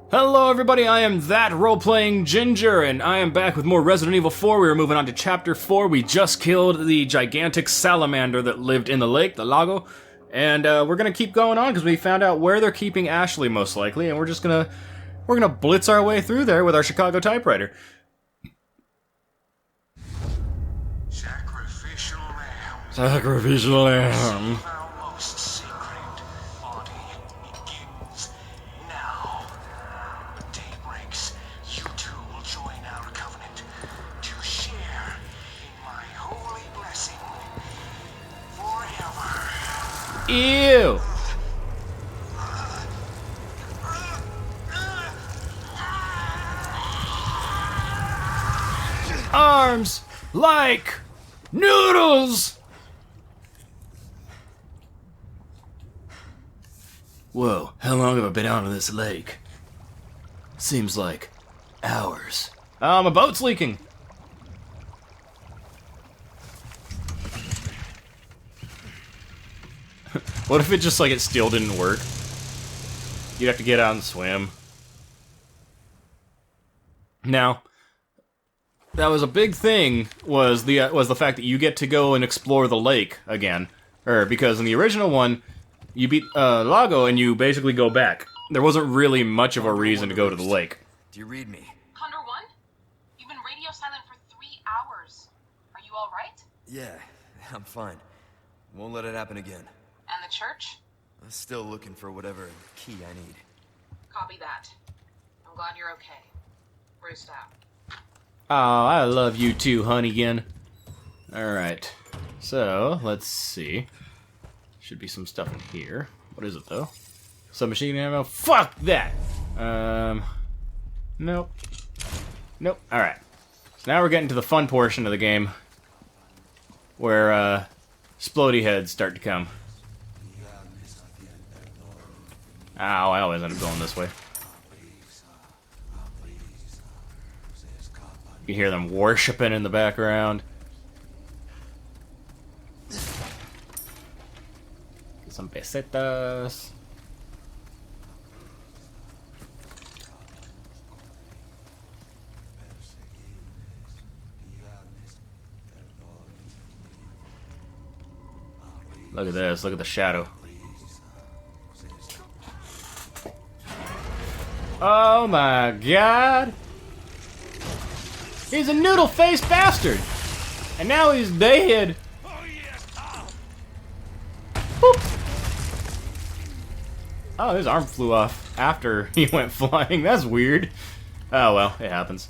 Hello everybody, I am that role-playing Ginger, and I am back with more Resident Evil 4. We are moving on to Chapter 4. We just killed the gigantic salamander that lived in the lake, the lago, and we're gonna keep going on because we found out where they're keeping Ashley most likely, and we're gonna blitz our way through there with our Chicago typewriter. Sacrificial lamb. Sacrificial lamb. Our most sacred body begins now. The day breaks. You two will join our covenant to share in my holy blessing forever. Ew! Arms like noodles! Whoa, how long have I been out on this lake? Seems like hours. My boat's leaking. What if it just, like, it still didn't work? You'd have to get out and swim. Now, that was a big thing, was the fact that you get to go and explore the lake again. Because in the original one, you beat Lago and you basically go back. There wasn't really much of a reason to go to the lake. Do you read me? Condor 1? You've been radio silent for 3 hours. Are you alright? Yeah, I'm fine. Won't let it happen again. And the church? I'm still looking for whatever key I need. Copy that. I'm glad you're okay. Roost out. Oh, I love you too, Honeygin. Alright. So, let's see. Should be some stuff in here. What is it, though? Submachine ammo? Fuck that! Nope. Nope. Alright. So now we're getting to the fun portion of the game. Where, explodey heads start to come. Ow, I always end up going this way. You hear them worshipping in the background. Get some pesetas. Look at this, look at the shadow. Oh my god! He's a noodle-faced bastard! And now he's dead! Boop. Oh, his arm flew off after he went flying. That's weird. Oh well, it happens.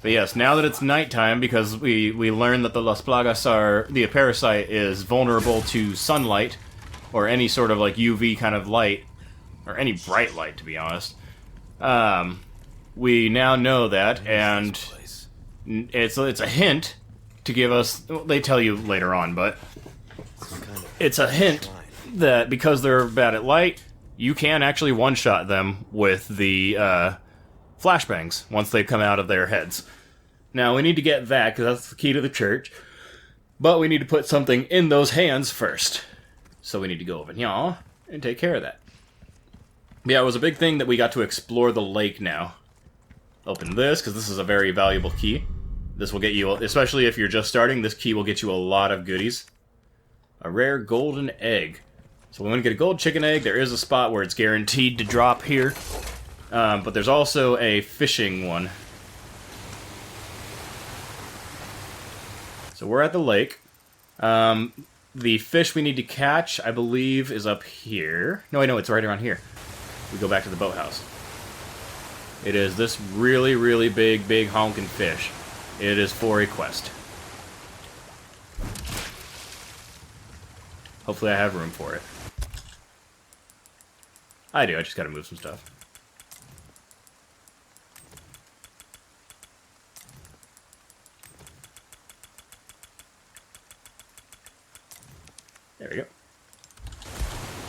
But yes, now that it's nighttime, because we learned that the Las Plagas are... the parasite is vulnerable to sunlight, or any sort of like UV kind of light, or any bright light, to be honest. We now know that, and it's a hint to give us... well, they tell you later on, but it's a hint that because they're bad at light, you can actually one-shot them with the flashbangs once they come out of their heads. Now, we need to get that, because that's the key to the church, but we need to put something in those hands first. So we need to go over here and take care of that. Yeah, it was a big thing that we got to explore the lake now. Open this, because this is a very valuable key. This will get you, especially if you're just starting, this key will get you a lot of goodies. A rare golden egg. So we want to get a gold chicken egg. There is a spot where it's guaranteed to drop here. But there's also a fishing one. So we're at the lake. The fish we need to catch, I believe, is up here. No, I know, it's right around here. We go back to the boathouse. It is this really, really big honking fish. It is for a quest. Hopefully I have room for it. I do, I just gotta move some stuff. There we go.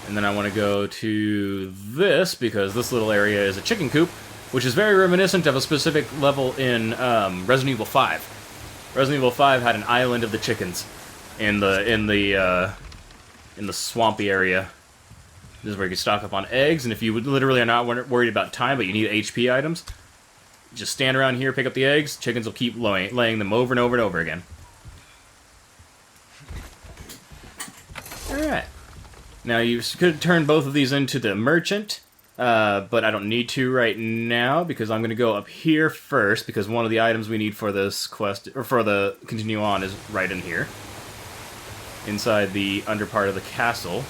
And then I want to go to this, because this little area is a chicken coop, which is very reminiscent of a specific level in Resident Evil 5. Resident Evil 5 had an island of the chickens in the swampy area. This is where you can stock up on eggs, and if you would literally are not worried about time, but you need HP items, just stand around here, pick up the eggs, chickens will keep laying them over and over and over again. Alright. Now, you could turn both of these into the merchant, but I don't need to right now, because I'm going to go up here first, because one of the items we need for this quest, or for the continue on, is right in here. Inside the under part of the castle.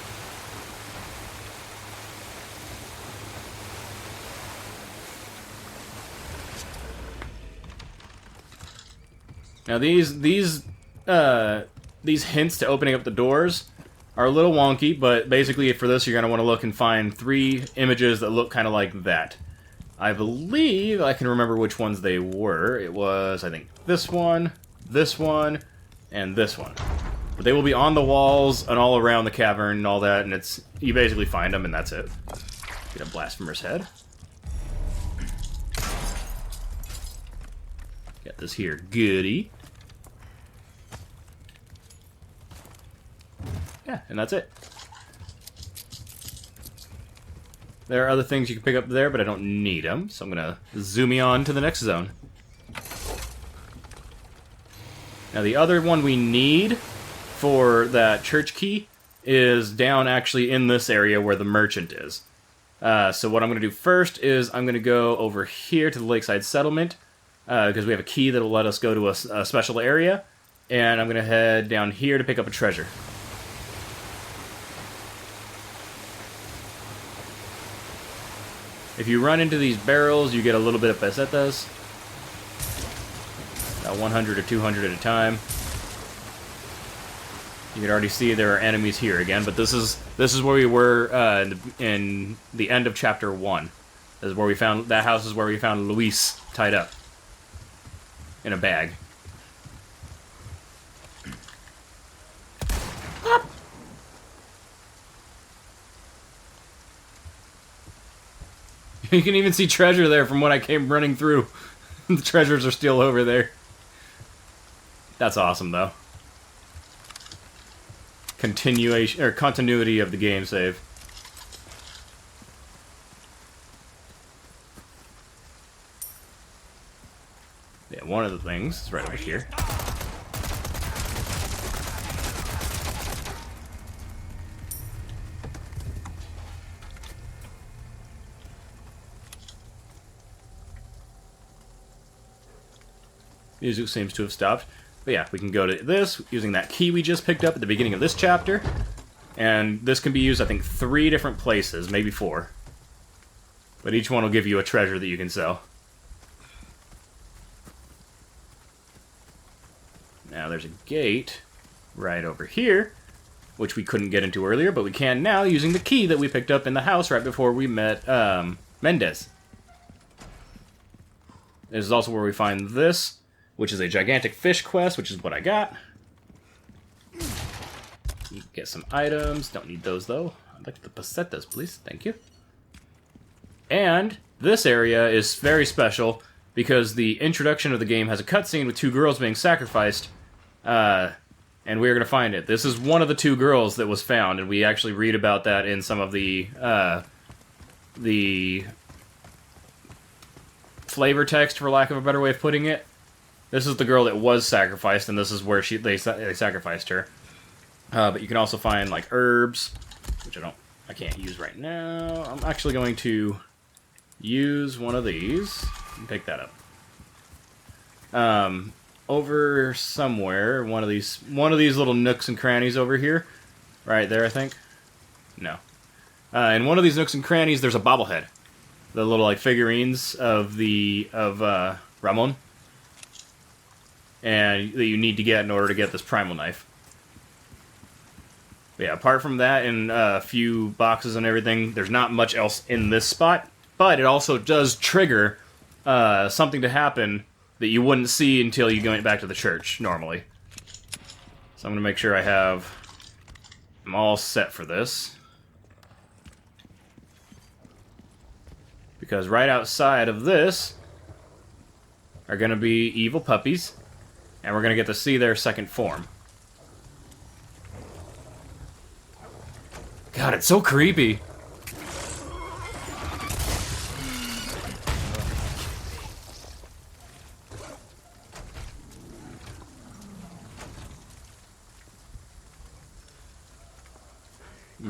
Now these hints to opening up the doors are a little wonky, but basically for this you're going to want to look and find 3 images that look kind of like that. I believe I can remember which ones they were. It was, I think, this one, and this one. But they will be on the walls and all around the cavern and all that, and it's you basically find them and that's it. Get a blasphemer's head. Got this here goodie. Yeah, and that's it. There are other things you can pick up there, but I don't need them, so I'm going to zoom you on to the next zone. Now the other one we need for that church key is down actually in this area where the merchant is. So what I'm going to do first is I'm going to go over here to the Lakeside Settlement, because we have a key that will let us go to a special area, and I'm going to head down here to pick up a treasure. If you run into these barrels, you get a little bit of pesetas. About 100 or 200 at a time. You can already see there are enemies here again, but this is where we were in the end of chapter 1. This is where we found that house is where we found Luis tied up in a bag. You can even see treasure there from when I came running through. The treasures are still over there. That's awesome, though. Continuation or continuity of the game save. Yeah, one of the things is right over here. Music seems to have stopped. But yeah, we can go to this using that key we just picked up at the beginning of this chapter. And this can be used, I think, 3 different places, maybe 4. But each one will give you a treasure that you can sell. Now there's a gate right over here, which we couldn't get into earlier, but we can now using the key that we picked up in the house right before we met Mendez. This is also where we find this, which is a gigantic fish quest, which is what I got. You get some items. Don't need those, though. I'd like the pesetas, please. Thank you. And this area is very special because the introduction of the game has a cutscene with 2 girls being sacrificed, and we're going to find it. This is one of the 2 girls that was found, and we actually read about that in some of the flavor text, for lack of a better way of putting it. This is the girl that was sacrificed, and this is where they sacrificed her. But you can also find like herbs, which I can't use right now. I'm actually going to use one of these and pick that up. Over somewhere, one of these little nooks and crannies over here, right there, I think. No. In one of these nooks and crannies, there's a bobblehead. The little like figurines of Ramon. And that you need to get in order to get this primal knife. But yeah, apart from that and a few boxes and everything, there's not much else in this spot. But it also does trigger something to happen that you wouldn't see until you go back to the church, normally. So I'm going to make sure I'm all set for this. Because right outside of this are going to be evil puppies. And we're going to get to see their second form. God, it's so creepy.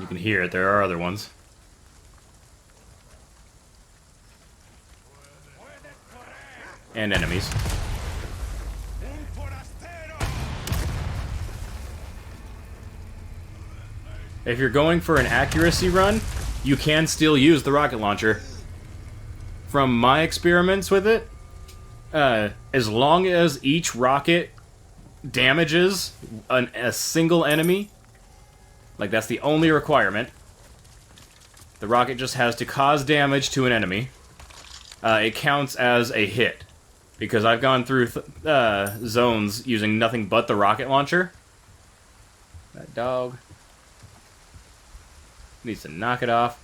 You can hear it. There are other ones. And enemies. If you're going for an accuracy run, you can still use the rocket launcher. From my experiments with it, as long as each rocket damages a single enemy, like that's the only requirement, the rocket just has to cause damage to an enemy, it counts as a hit. Because I've gone through zones using nothing but the rocket launcher. That dog needs to knock it off.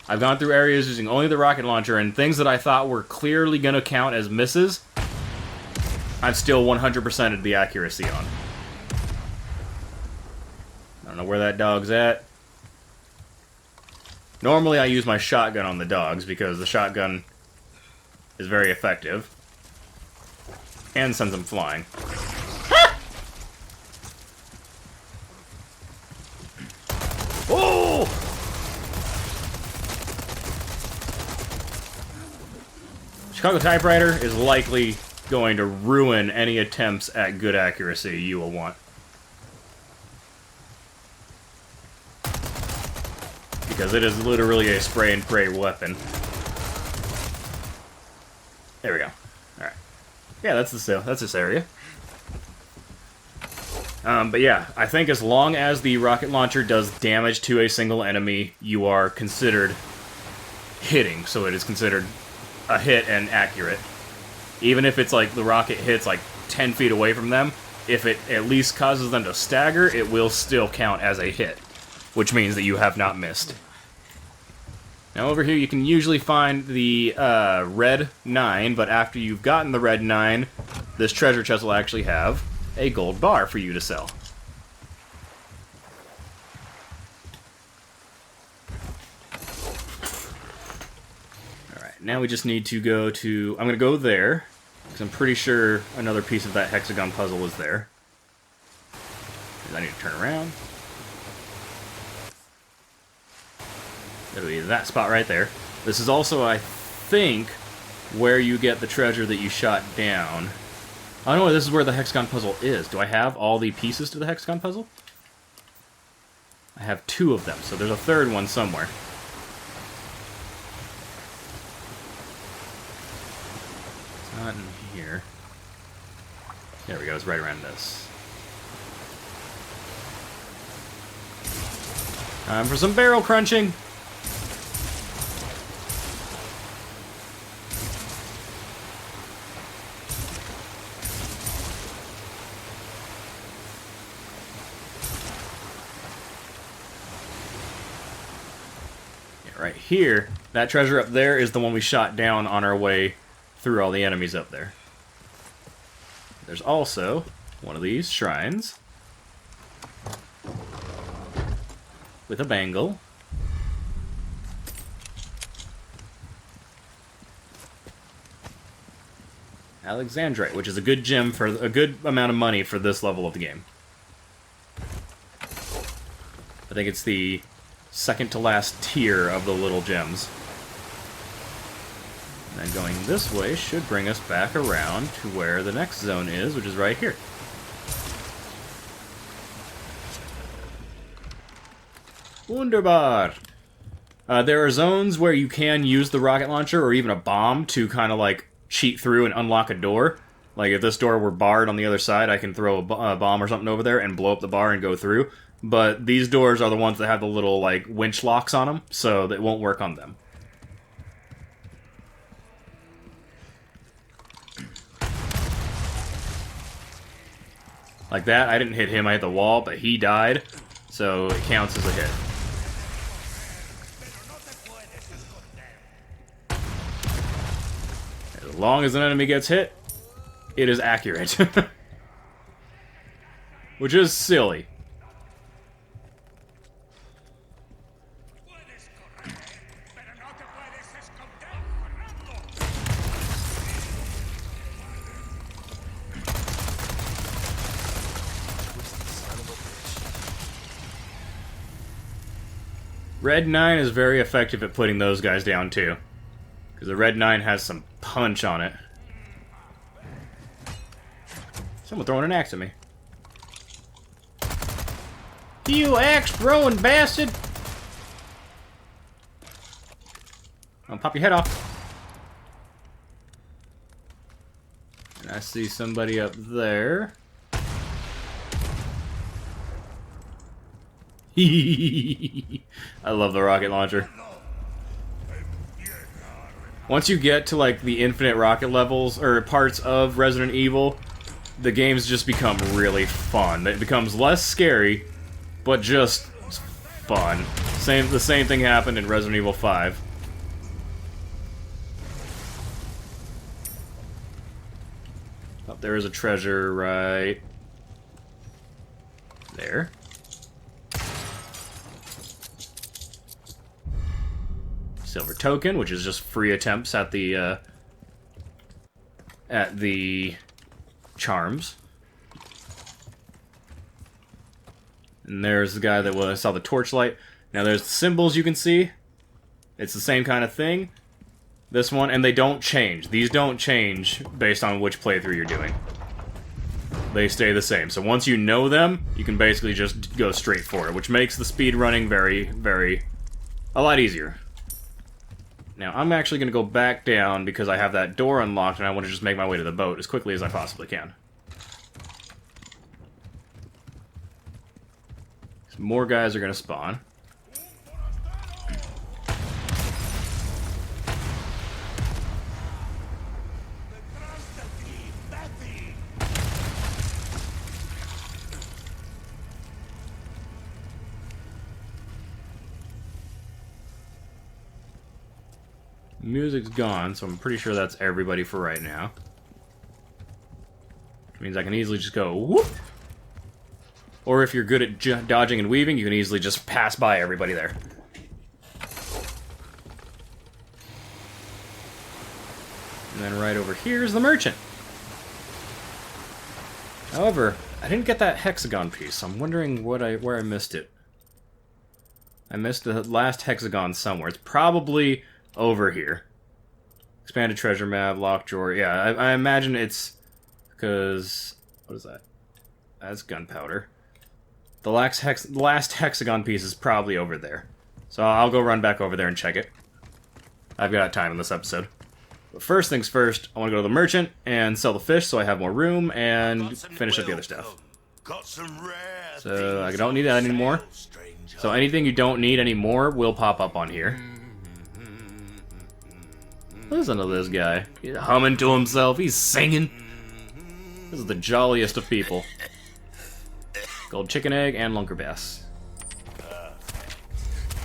I've gone through areas using only the rocket launcher, and things that I thought were clearly going to count as misses, I've still 100%ed the accuracy on. I don't know where that dog's at. Normally I use my shotgun on the dogs, because the shotgun is very effective. And sends them flying. Oh! Chicago Typewriter is likely going to ruin any attempts at good accuracy you will want. Because it is literally a spray and pray weapon. There we go. Alright. Yeah, that's this area. But yeah, I think as long as the rocket launcher does damage to a single enemy, you are considered hitting, so it is considered a hit and accurate. Even if it's like the rocket hits like 10 feet away from them, if it at least causes them to stagger, it will still count as a hit, which means that you have not missed. Now over here you can usually find the red 9, but after you've gotten the red 9, this treasure chest will actually have a gold bar for you to sell. Alright, now we just need to go to... I'm going to go there, because I'm pretty sure another piece of that hexagon puzzle was there. I need to turn around. It'll be that spot right there. This is also, I think, where you get the treasure that you shot down. Oh no, this is where the hexagon puzzle is. Do I have all the pieces to the hexagon puzzle? I have 2 of them, so there's a third one somewhere. It's not in here. There we go, it's right around this. Time for some barrel crunching! Right here, that treasure up there is the one we shot down on our way through all the enemies up there. There's also one of these shrines with a bangle. Alexandrite, which is a good gem for a good amount of money for this level of the game. I think it's the second to last tier of the little gems. And then going this way should bring us back around to where the next zone is, which is right here. Wunderbar! There are zones where you can use the rocket launcher or even a bomb to kind of like cheat through and unlock a door. Like if this door were barred on the other side, I can throw a bomb or something over there and blow up the bar and go through. But these doors are the ones that have the little, like, winch locks on them, so that won't work on them. Like that, I didn't hit him, I hit the wall, but he died, so it counts as a hit. As long as an enemy gets hit, it is accurate. Which is silly. Red 9 is very effective at putting those guys down, too. Because the Red 9 has some punch on it. Someone throwing an axe at me. You axe-throwing bastard! I'll pop your head off. And I see somebody up there. I love the rocket launcher. Once you get to like the infinite rocket levels or parts of Resident Evil, the games just become really fun. It becomes less scary, but just fun. The same thing happened in Resident Evil 5. Oh, there is a treasure right there. Silver token, which is just free attempts at the charms. And there's the guy that saw the torchlight. Now there's the symbols you can see. It's the same kind of thing. This one, and they don't change. These don't change based on which playthrough you're doing. They stay the same. So once you know them, you can basically just go straight for it, which makes the speed running a lot easier. Now, I'm actually going to go back down because I have that door unlocked and I want to just make my way to the boat as quickly as I possibly can. Some more guys are going to spawn. Music's gone, so I'm pretty sure that's everybody for right now. Which means I can easily just go whoop. Or if you're good at dodging and weaving, you can easily just pass by everybody there. And then right over here is the merchant. However, I didn't get that hexagon piece, so I'm wondering where I missed it. I missed the last hexagon somewhere. It's probably over here. Expanded treasure map, locked drawer. Yeah, I imagine it's because what is that? That's gunpowder. The last hexagon piece is probably over there. So I'll go run back over there and check it. I've got time in this episode. But first things first, I want to go to the merchant and sell the fish so I have more room and finish up the other stuff. So I don't need that anymore. So anything you don't need anymore will pop up on here. Listen to this guy. He's humming to himself. He's singing. This is the jolliest of people. Gold chicken egg and lunker bass.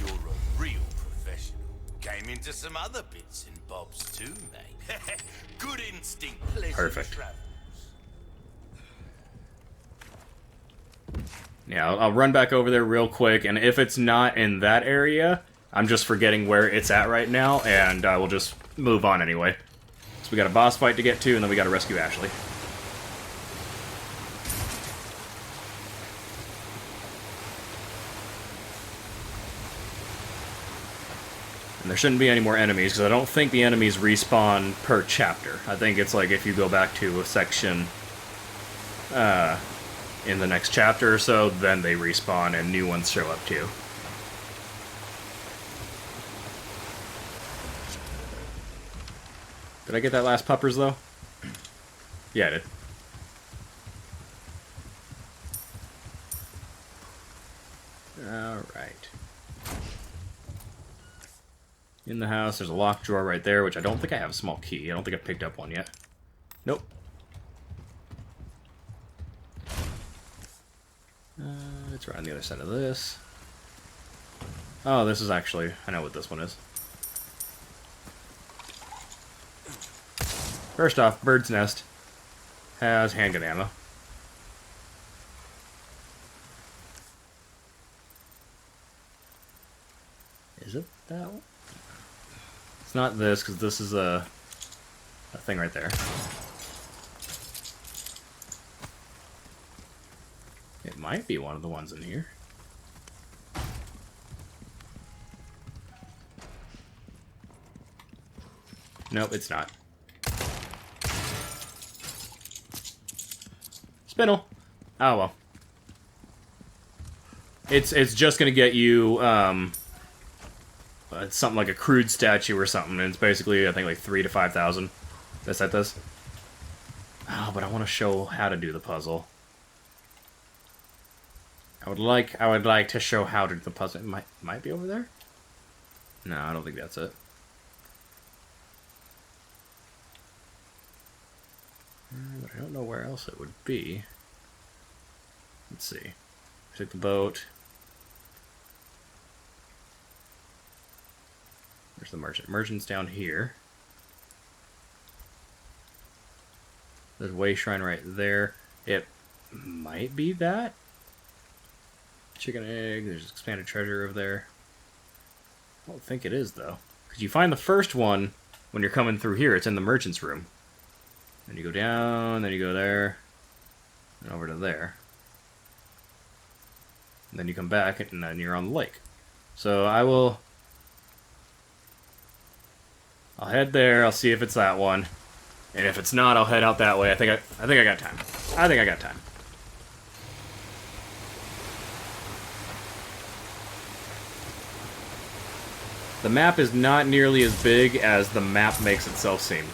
You're a real professional. Came into some other bits and bobs too, mate. Good instinct. Perfect. Yeah, I'll run back over there real quick, and if it's not in that area, I'm just forgetting where it's at right now, and I will just move on anyway. So we got a boss fight to get to, and then we got to rescue Ashley. And there shouldn't be any more enemies, because I don't think the enemies respawn per chapter. I think it's like if you go back to a section in the next chapter or so, then they respawn and new ones show up too. Did I get that last puppers, though? Yeah, I did. Alright. In the house, there's a locked drawer right there, which I don't think I have a small key. I don't think I've picked up one yet. Nope. It's right on the other side of this. Oh, this is actually... I know what this one is. First off, Bird's Nest has handgun ammo. Is it that one? It's not this, because this is a thing right there. It might be one of the ones in here. Nope, it's not. Spinel. Oh, well. It's just gonna get you, it's something like a crude statue or something, and it's basically, I think, like 3,000 to 5,000. That's that does. Oh, but I want to show how to do the puzzle. I would like to show how to do the puzzle. It might be over there? No, I don't think that's it. But I don't know where else it would be. Let's see. Take the boat. Where's the merchant? Merchant's down here. There's Way Shrine right there. It might be that. Chicken egg. There's expanded treasure over there. I don't think it is, though. Because you find the first one when you're coming through here. It's in the merchant's room. Then you go down, then you go there, and over to there. And then you come back, and then you're on the lake. So I'll head there. I'll see if it's that one. And if it's not, I'll head out that way. I think I got time. I think I got time. The map is not nearly as big as the map makes itself seem.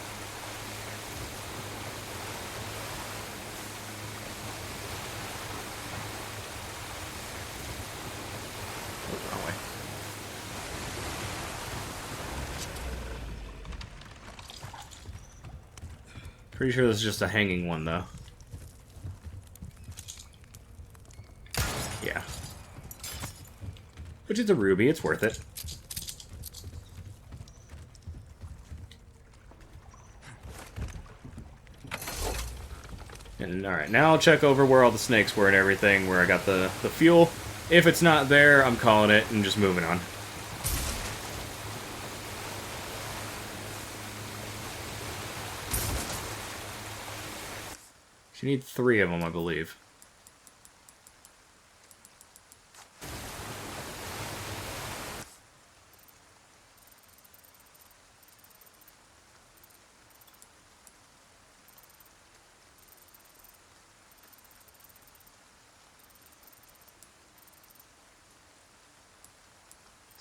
Oh, wrong way. Pretty sure this is just a hanging one, though. Yeah. Which is a ruby, it's worth it. And alright, now I'll check over where all the snakes were and everything, where I got the fuel. If it's not there, I'm calling it and just moving on. You need 3 of them, I believe.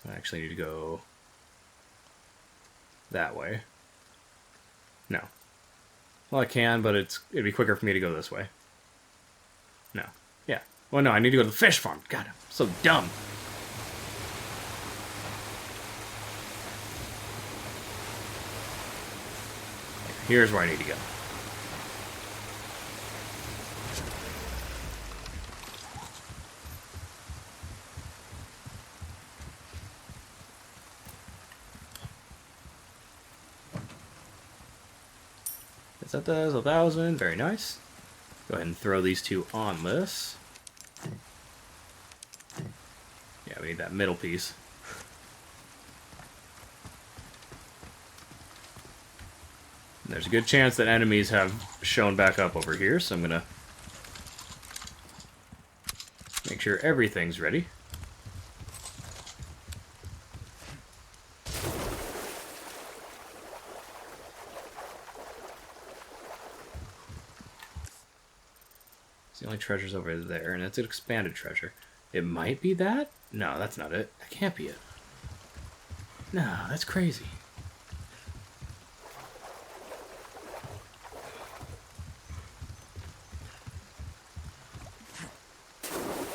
So I actually need to go that way. No. Well, I can, but it'd be quicker for me to go this way. No. Yeah. Well, no, I need to go to the fish farm. God, I'm so dumb. Here's where I need to go. That does 1,000. Very nice. Go ahead and throw these 2 on this. Yeah, we need that middle piece. And there's a good chance that enemies have shown back up over here, so I'm gonna make sure everything's ready. The only treasure's over there, and it's an expanded treasure. It might be that? No, that's not it. That can't be it. No, that's crazy.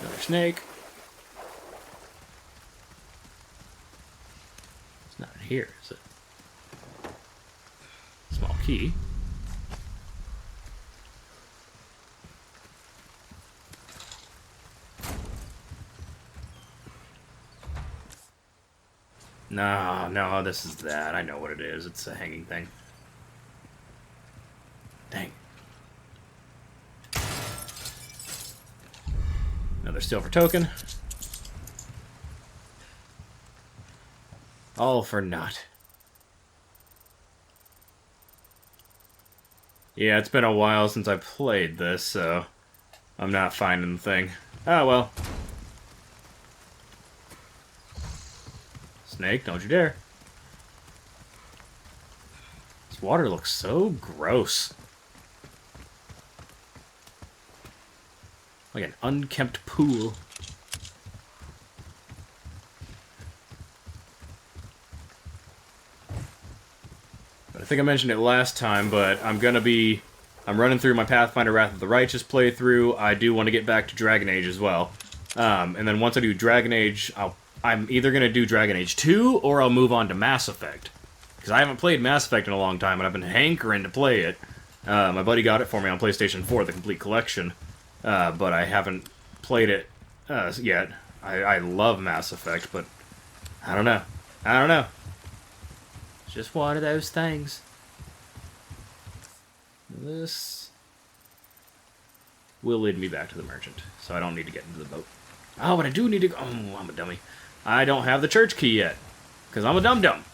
Another snake. It's not in here, is it? Small key. No, this is that. I know what it is. It's a hanging thing. Dang. Another silver token. All for naught. Yeah, it's been a while since I played this, so I'm not finding the thing. Ah, well. Snake, don't you dare. This water looks so gross. Like an unkempt pool. I think I mentioned it last time, but I'm running through my Pathfinder Wrath of the Righteous playthrough. I do want to get back to Dragon Age as well. And then once I do Dragon Age, I'm either going to do Dragon Age 2, or I'll move on to Mass Effect. Because I haven't played Mass Effect in a long time, and I've been hankering to play it. My buddy got it for me on PlayStation 4, the complete collection. But I haven't played it yet. I love Mass Effect, but I don't know. It's just one of those things. This will lead me back to the merchant, so I don't need to get into the boat. Oh, but I do need to go. Oh, I'm a dummy. I don't have the church key yet, because I'm a dum-dum.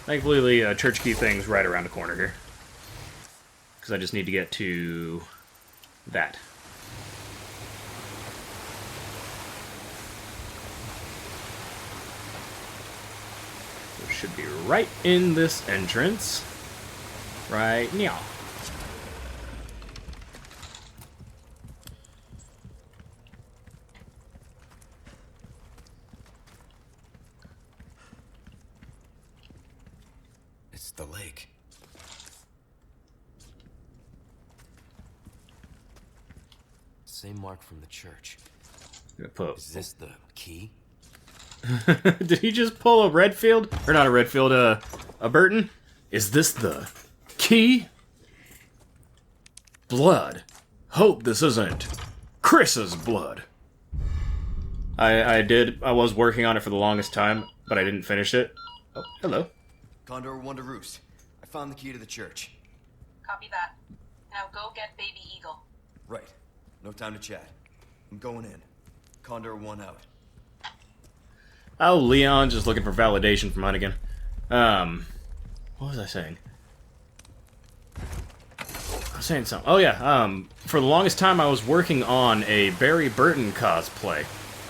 Thankfully, the church key thing's right around the corner here. Because I just need to get to that. So it should be right in this entrance. Right now. It's the lake. Same mark from the church. Is this the key? Did he just pull a Redfield? Or not a Redfield, a Burton? Is this the key? Blood. Hope this isn't Chris's blood. I was working on it for the longest time, but I didn't finish it. Oh, hello. Condor 1 to Roost. I found the key to the church. Copy that. Now go get Baby Eagle. Right. No time to chat. I'm going in. Condor 1 out. Oh, Leon just looking for validation from Hunnigan. What was I saying? I was saying something. Oh yeah, for the longest time I was working on a Barry Burton cosplay.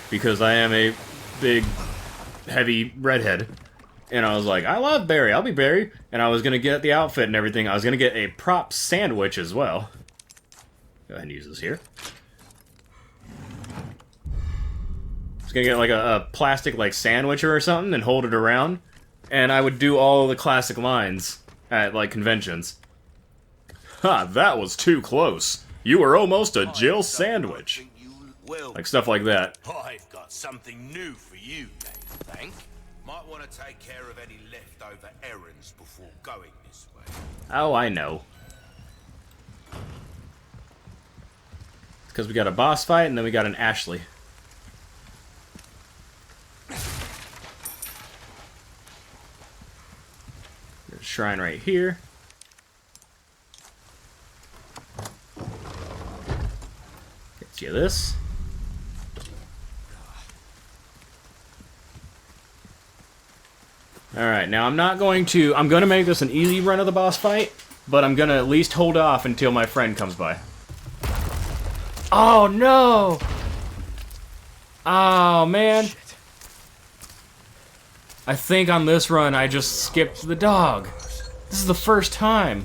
Because I am a big, heavy redhead. And I was like, I love Barry, I'll be Barry. And I was gonna get the outfit and everything. I was gonna get a prop sandwich as well. Go ahead and use this here. I was gonna get like a plastic like sandwicher or something and hold it around. And I would do all the classic lines at like conventions. Ha, that was too close. You were almost a Jill sandwich. Like stuff like that. I've got something new for you, Dave Bank. Might want to take care of any leftover errands before going this way. Oh, I know. Because we got a boss fight and then we got an Ashley. There's a shrine right here. Gets you this. Alright, now I'm going to make this an easy run of the boss fight, but I'm gonna at least hold off until my friend comes by. Oh no! Oh man. Shit. I think on this run I just skipped the dog. This is the first time.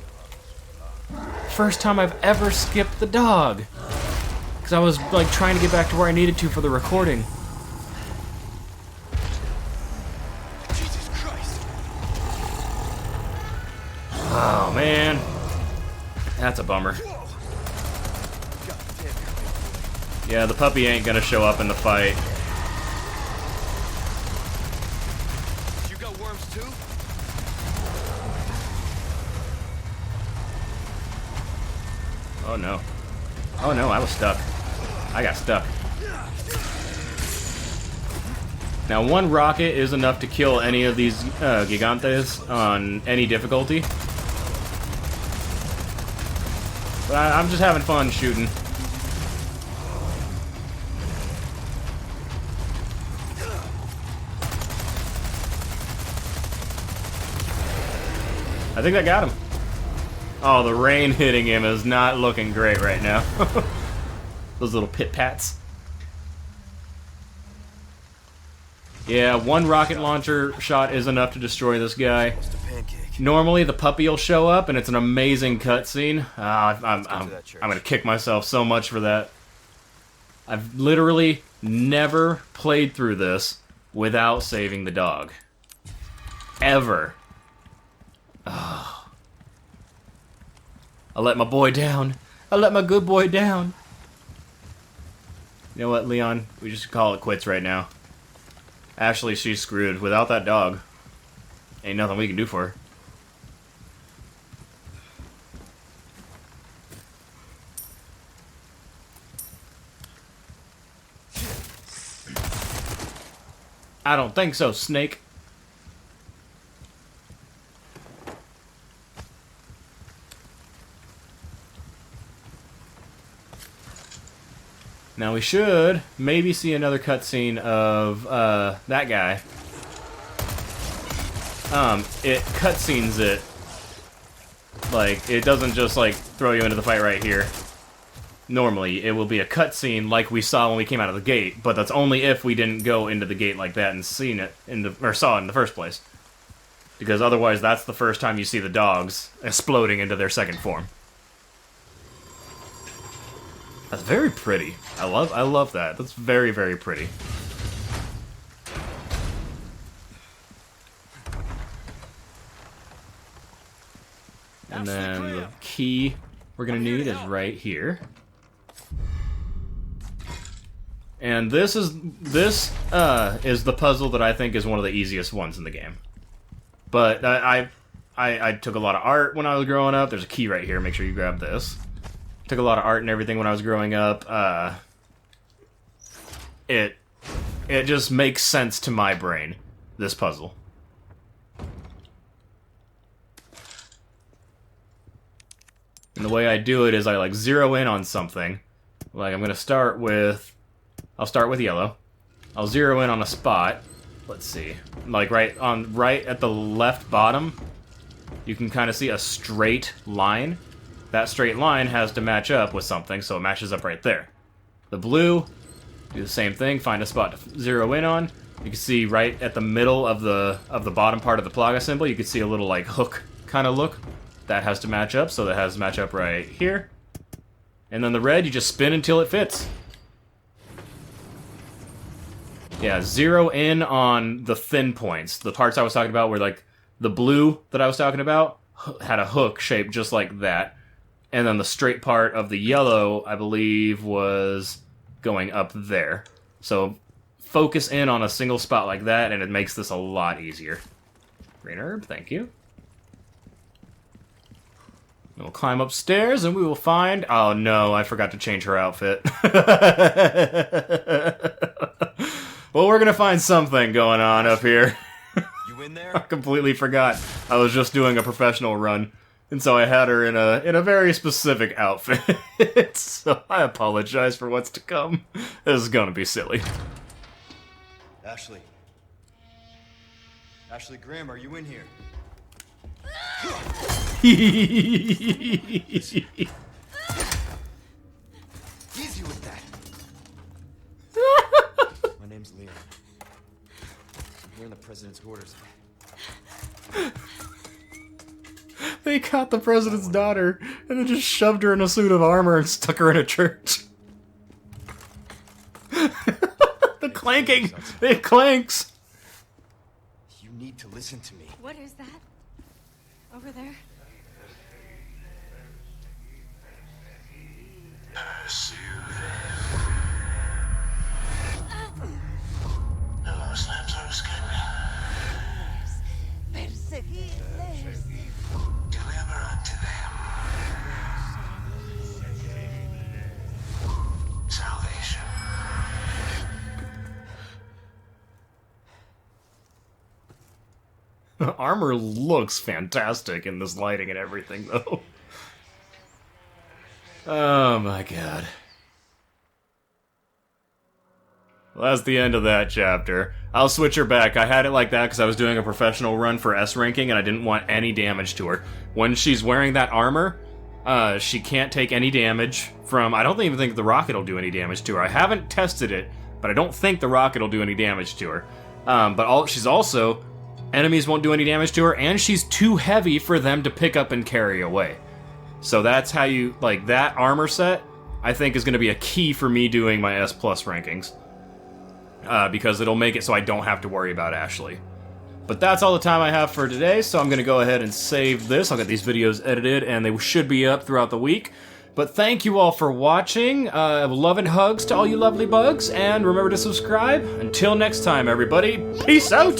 First time I've ever skipped the dog. Because I was like trying to get back to where I needed to for the recording. Oh, man. That's a bummer. Yeah, the puppy ain't gonna show up in the fight. You got worms too? Oh, no. Oh, no, I was stuck. I got stuck. Now, one rocket is enough to kill any of these gigantes on any difficulty. But I'm just having fun shooting. I think I got him. Oh, the rain hitting him is not looking great right now. Those little pit-pats. Yeah, one rocket launcher shot is enough to destroy this guy. Normally, the puppy will show up, and it's an amazing cutscene. I'm gonna kick myself so much for that. I've literally never played through this without saving the dog. Ever. Oh. I let my boy down. I let my good boy down. You know what, Leon? We just call it quits right now. Ashley, she's screwed. Without that dog, ain't nothing we can do for her. I don't think so, Snake. Now we should maybe see another cutscene of that guy. It cutscenes it. Like, it doesn't just like throw you into the fight right here. Normally, it will be a cutscene like we saw when we came out of the gate, but that's only if we didn't go into the gate like that and seen it or saw it in the first place. Because otherwise, that's the first time you see the dogs exploding into their second form. That's very pretty. I love that. That's very, very pretty. And then the key we're gonna need is right here. And this is the puzzle that I think is one of the easiest ones in the game. But I took a lot of art when I was growing up. There's a key right here. Make sure you grab this. Took a lot of art and everything when I was growing up. It just makes sense to my brain, this puzzle. And the way I do it is I like zero in on something. Like I'm gonna start with, I'll start with yellow. I'll zero in on a spot. Let's see, like right at the left bottom, you can kind of see a straight line. That straight line has to match up with something, so it matches up right there. The blue, do the same thing, find a spot to zero in on. You can see right at the middle of the bottom part of the plaga symbol, you can see a little like hook kind of look. That has to match up, so that has to match up right here. And then the red, you just spin until it fits. Yeah, zero in on the thin points. The parts I was talking about were like the blue that I was talking about had a hook shape just like that. And then the straight part of the yellow, I believe, was going up there. So focus in on a single spot like that, and it makes this a lot easier. Green herb, thank you. We'll climb upstairs, and we will find... Oh, no, I forgot to change her outfit. Well, we're gonna find something going on up here. You in there? I completely forgot. I was just doing a professional run. And so I had her in a very specific outfit. So I apologize for what's to come. This is gonna be silly. Ashley. Ashley Graham, are you in here? Easy with that. My name's Leon. I'm here in the president's quarters. They caught the president's daughter and then just shoved her in a suit of armor and stuck her in a church. The clanking! It clanks! You need to listen to me. What is that? Over there? Pursue them. The lost lambs are escaping. Perseguirles. Deliver unto them salvation. The armor looks fantastic in this lighting and everything, though. Oh my god. Well, that's the end of that chapter. I'll switch her back. I had it like that because I was doing a professional run for S ranking and I didn't want any damage to her. When she's wearing that armor, She can't take any damage from... I don't even think the rocket will do any damage to her. I haven't tested it, but I don't think the rocket will do any damage to her. She's also... Enemies won't do any damage to her, and she's too heavy for them to pick up and carry away. So that's how you... Like, that armor set, I think, is going to be a key for me doing my S+ rankings. Because it'll make it so I don't have to worry about Ashley. But that's all the time I have for today, so I'm going to go ahead and save this. I'll get these videos edited, and they should be up throughout the week. But thank you all for watching. Love and hugs to all you lovely bugs, and remember to subscribe. Until next time, everybody, peace out!